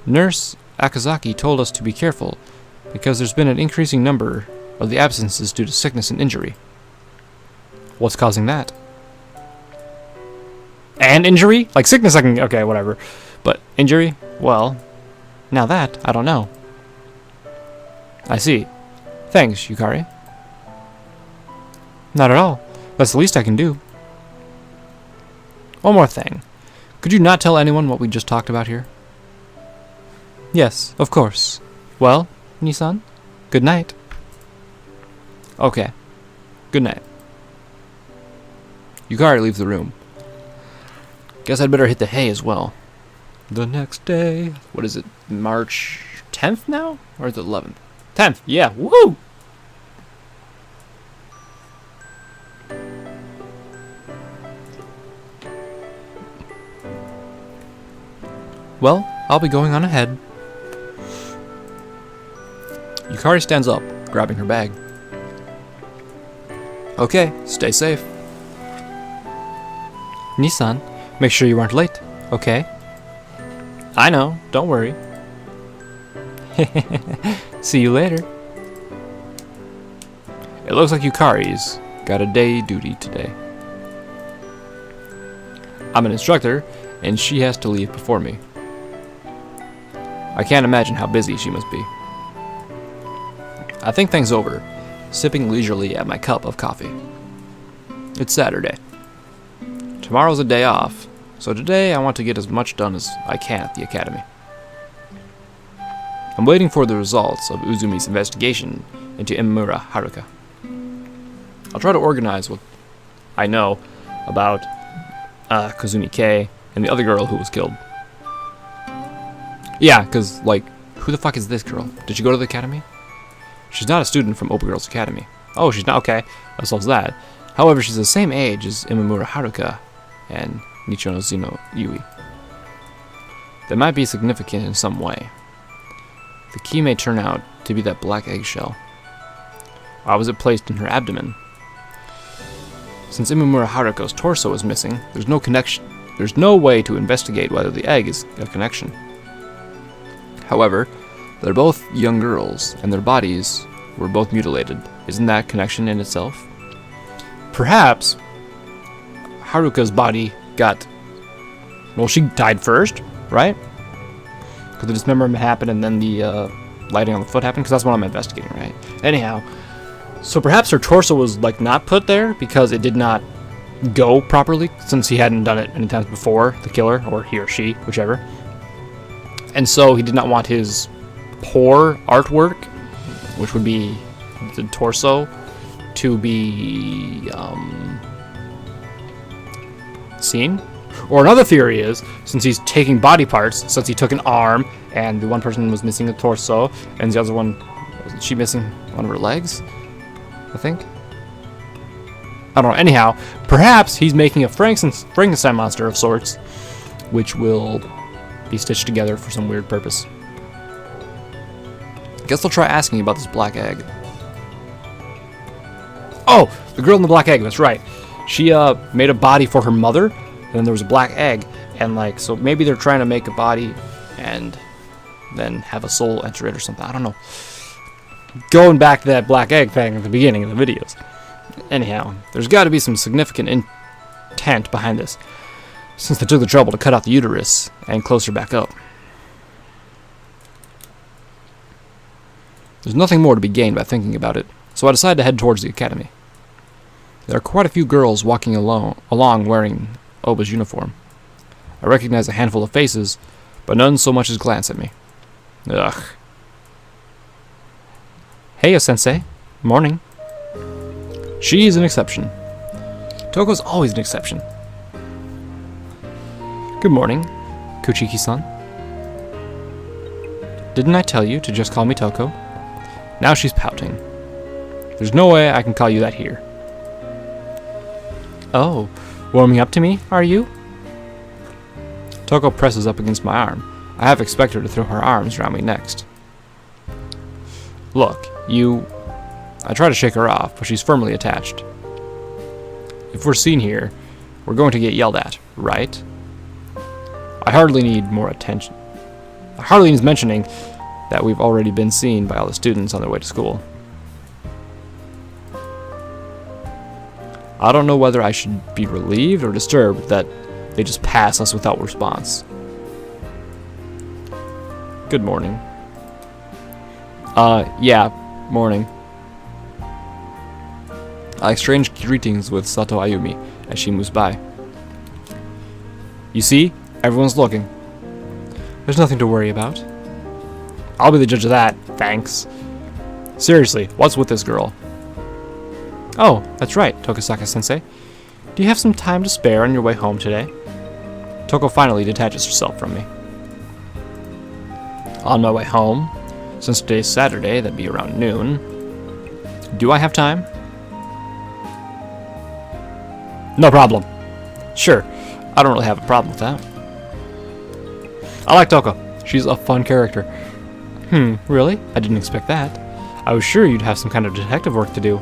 Speaker 1: Nurse Akazaki told us to be careful because there's been an increasing number of the absences due to sickness and injury. What's causing that? And injury? Like sickness, okay, whatever. But injury? Well, now that, I don't know. I see. Thanks, Yukari. Not at all. That's the least I can do. One more thing. Could you not tell anyone what we just talked about here? Yes, of course. Well, Nissan, good night. Okay. Good night. Yukari leaves the room. Guess I'd better hit the hay as well. The next day. What is it? March 10th now? Or is it 11th? 10th. Yeah. Woo! Well, I'll be going on ahead. Yukari stands up, grabbing her bag. Okay, stay safe. Nissan, make sure you aren't late, okay? I know, don't worry. See you later. It looks like Yukari's got a day duty today. I'm an instructor, and she has to leave before me. I can't imagine how busy she must be. I think things over, sipping leisurely at my cup of coffee. It's Saturday. Tomorrow's a day off, so today I want to get as much done as I can at the academy. I'm waiting for the results of Uzumi's investigation into Imamura Haruka. I'll try to organize what I know about Kazumi Kei and the other girl who was killed. Yeah, because, like, who the fuck is this girl? Did she go to the academy? She's not a student from Open Girls Academy. Oh, she's not? Okay, that solves that. However, she's the same age as Imamura Haruka and Nichono Zeno Yui. That might be significant in some way. The key may turn out to be that black eggshell. Why was it placed in her abdomen? Since Imamura Haruko's torso is missing, there's no connection. There's no way to investigate whether the egg is a connection. However, they're both young girls, and their bodies were both mutilated. Isn't that connection in itself? Perhaps Haruka's body got... Well, she died first, right? Because the dismemberment happened and then the lighting on the foot happened, because that's what I'm investigating, right? Anyhow, so perhaps her torso was, like, not put there because it did not go properly, since he hadn't done it many times before, the killer, or he or she, whichever. And so he did not want his poor artwork, which would be the torso, to be seen. Or another theory is, since he's taking body parts, since he took an arm, and the one person was missing a torso, and the other one, wasn't she missing one of her legs? I think. I don't know. Anyhow, perhaps he's making a Frankenstein monster of sorts, which will be stitched together for some weird purpose. Guess I'll try asking about this black egg. Oh, the girl in the black egg, that's right. She made a body for her mother, and then there was a black egg, and like, so maybe they're trying to make a body and then have a soul enter it or something. I don't know. Going back to that black egg thing at the beginning of the videos. Anyhow, there's got to be some significant intent behind this, since they took the trouble to cut out the uterus and close her back up. There's nothing more to be gained by thinking about it, so I decided to head towards the academy. There are quite a few girls walking along wearing Oba's uniform. I recognize a handful of faces, but none so much as glance at me. Ugh. Hey, Sensei. Morning. She's an exception. Toko's always an exception. Good morning, Kuchiki-san. Didn't I tell you to just call me Toko? Now she's pouting. There's no way I can call you that here. Oh, warming up to me, are you? Toko presses up against my arm. I half expect her to throw her arms around me next. Look, I try to shake her off, but she's firmly attached. If we're seen here, we're going to get yelled at, right? I hardly need more attention. I hardly need mentioning that we've already been seen by all the students on their way to school. I don't know whether I should be relieved or disturbed that they just pass us without response. Good morning. Yeah, morning. I exchange greetings with Sato Ayumi as she moves by. You see? Everyone's looking. There's nothing to worry about. I'll be the judge of that, thanks. Seriously, what's with this girl? Oh, that's right, Tokisaka-sensei. Do you have some time to spare on your way home today? Toko finally detaches herself from me. On my way home? Since today's Saturday, that'd be around noon. Do I have time? No problem. Sure, I don't really have a problem with that. I like Toko. She's a fun character. Really? I didn't expect that. I was sure you'd have some kind of detective work to do.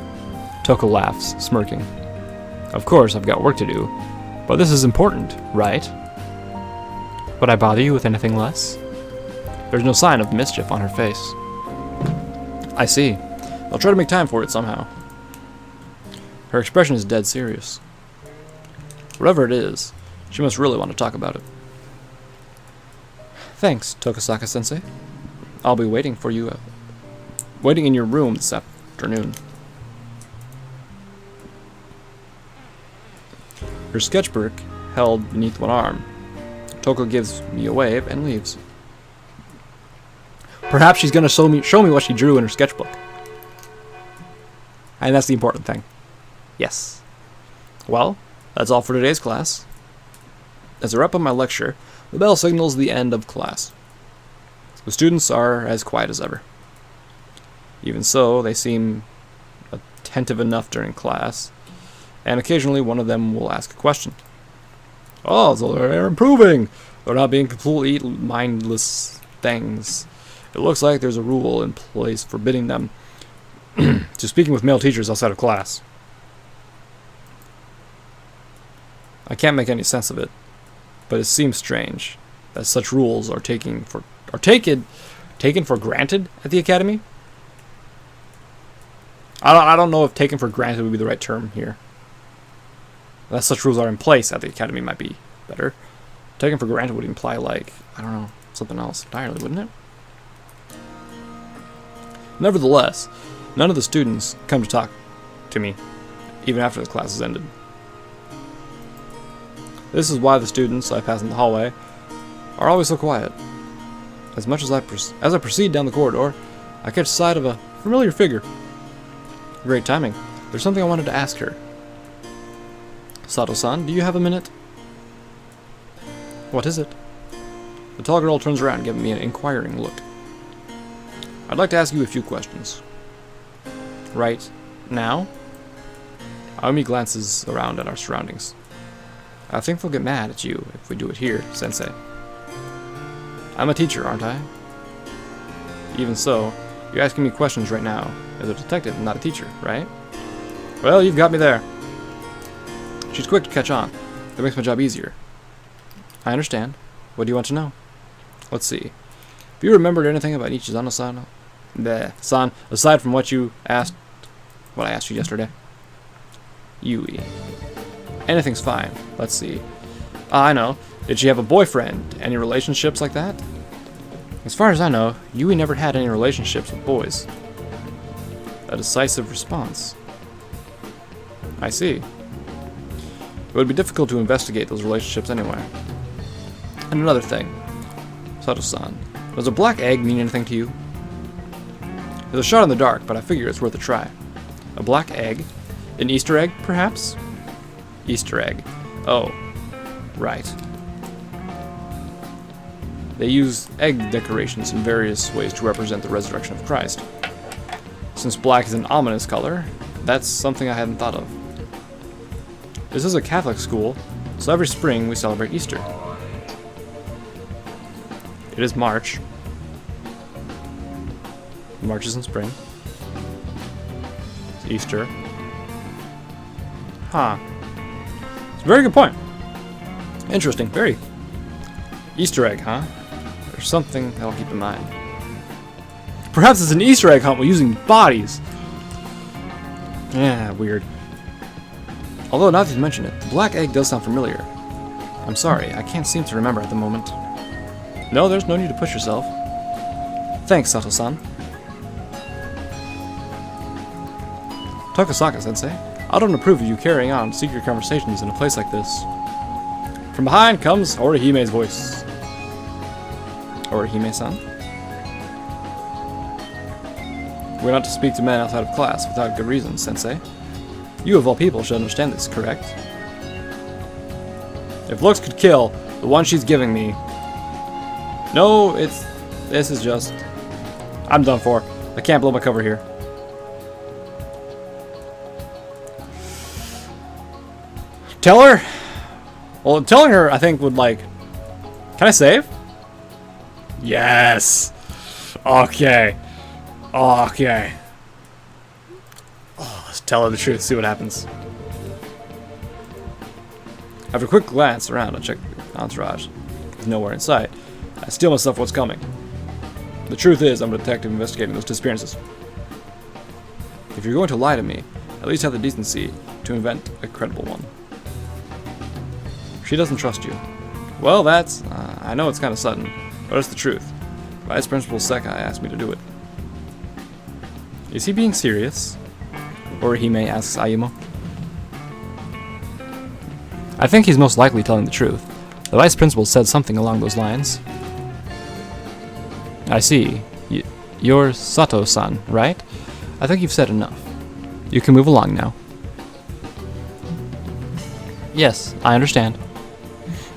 Speaker 1: Toko laughs, smirking. Of course, I've got work to do, but this is important, right? Would I bother you with anything less? There's no sign of mischief on her face. I see. I'll try to make time for it somehow. Her expression is dead serious. Whatever it is, she must really want to talk about it. Thanks, Tokasaka-sensei. I'll be waiting for you, waiting in your room this afternoon. Her sketchbook held beneath one arm. Toko gives me a wave and leaves. Perhaps she's going to show me what she drew in her sketchbook. And that's the important thing. Yes. Well, that's all for today's class. As I wrap up my lecture, the bell signals the end of class. The students are as quiet as ever. Even so, they seem attentive enough during class, and occasionally one of them will ask a question. Oh, so they're improving! They're not being complete mindless things. It looks like there's a rule in place forbidding them to speaking with male teachers outside of class. I can't make any sense of it, but it seems strange that such rules are taken for granted at the academy. I don't know if taken for granted would be the right term here. That such rules are in place at the academy might be better. Taken for granted would imply, like, I don't know, something else entirely, wouldn't it? Nevertheless, none of the students come to talk to me, even after the class has ended. This is why the students I pass in the hallway are always so quiet. As much as I proceed down the corridor, I catch sight of a familiar figure. Great timing. There's something I wanted to ask her. Sato-san, do you have a minute? What is it? The tall girl turns around, giving me an inquiring look. I'd like to ask you a few questions. Right now? Aomi glances around at our surroundings. I think they'll get mad at you if we do it here, Sensei. I'm a teacher, aren't I? Even so, you're asking me questions right now as a detective, not a teacher, right? Well, you've got me there. She's quick to catch on. That makes my job easier. I understand. What do you want to know? Let's see. Have you remembered anything about Ichizano-san? San, aside from what I asked you yesterday? Yui. Anything's fine. Let's see. I know. Did she have a boyfriend? Any relationships like that? As far as I know, Yui never had any relationships with boys. A decisive response. I see. It would be difficult to investigate those relationships anyway. And another thing. Sato-san, does a black egg mean anything to you? It's a shot in the dark, but I figure it's worth a try. A black egg? An Easter egg, perhaps? Easter egg. Oh, right. They use egg decorations in various ways to represent the resurrection of Christ. Since black is an ominous color, that's something I hadn't thought of. This is a Catholic school, so every spring we celebrate Easter. It is March. March is in spring. It's Easter. Huh. It's a very good point. Interesting. Very. Easter egg, huh? There's something that I'll keep in mind. Perhaps it's an Easter egg hunt while using bodies. Yeah, weird. Although, now that you mention it, the black egg does sound familiar. I'm sorry, I can't seem to remember at the moment. No, there's no need to push yourself. Thanks, Sato-san. Tokasaka-sensei, I don't approve of you carrying on secret conversations in a place like this. From behind comes Orihime's voice. Orihime-san? We're not to speak to men outside of class without good reason, Sensei. You of all people should understand this, correct? If looks could kill, the one she's giving me... No, this is just... I'm done for. I can't blow my cover here. Tell her? Well, telling her, I think, would, like... Can I save? Yes! Okay. Okay. Oh, let's tell her the truth, see what happens. After a quick glance around, I check the entourage. There's nowhere in sight. I steel myself what's coming. The truth is, I'm a detective investigating those disappearances. If you're going to lie to me, at least have the decency to invent a credible one. She doesn't trust you. Well, that's... I know it's kind of sudden, but it's the truth. Vice Principal Sekai asked me to do it. Is he being serious? Orihime asks Ayumu. I think he's most likely telling the truth. The Vice Principal said something along those lines. I see. You're Sato-san, right? I think you've said enough. You can move along now. Yes, I understand.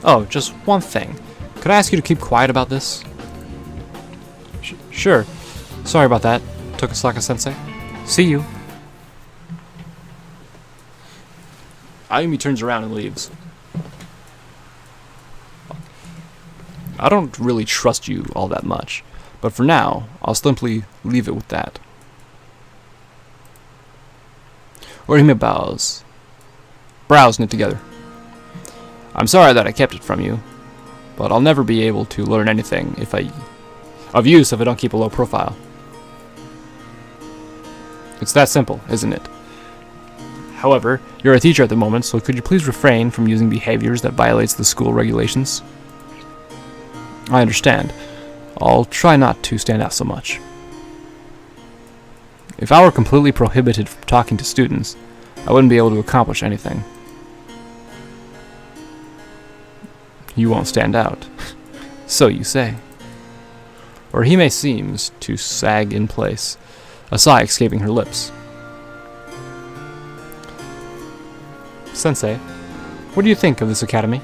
Speaker 1: Oh, just one thing. Could I ask you to keep quiet about this? Sure. Sorry about that, Tokasaka-sensei. See you. Ayumi turns around and leaves. I don't really trust you all that much, but for now, I'll simply leave it with that. Orihime bows. Brows knit together. I'm sorry that I kept it from you, but I'll never be able to learn anything of use if I don't keep a low profile. It's that simple, isn't it? However, you're a teacher at the moment, so could you please refrain from using behaviors that violates the school regulations? I understand. I'll try not to stand out so much. If I were completely prohibited from talking to students, I wouldn't be able to accomplish anything. You won't stand out. So you say. Orihime seems to sag in place, a sigh escaping her lips. Sensei, what do you think of this academy?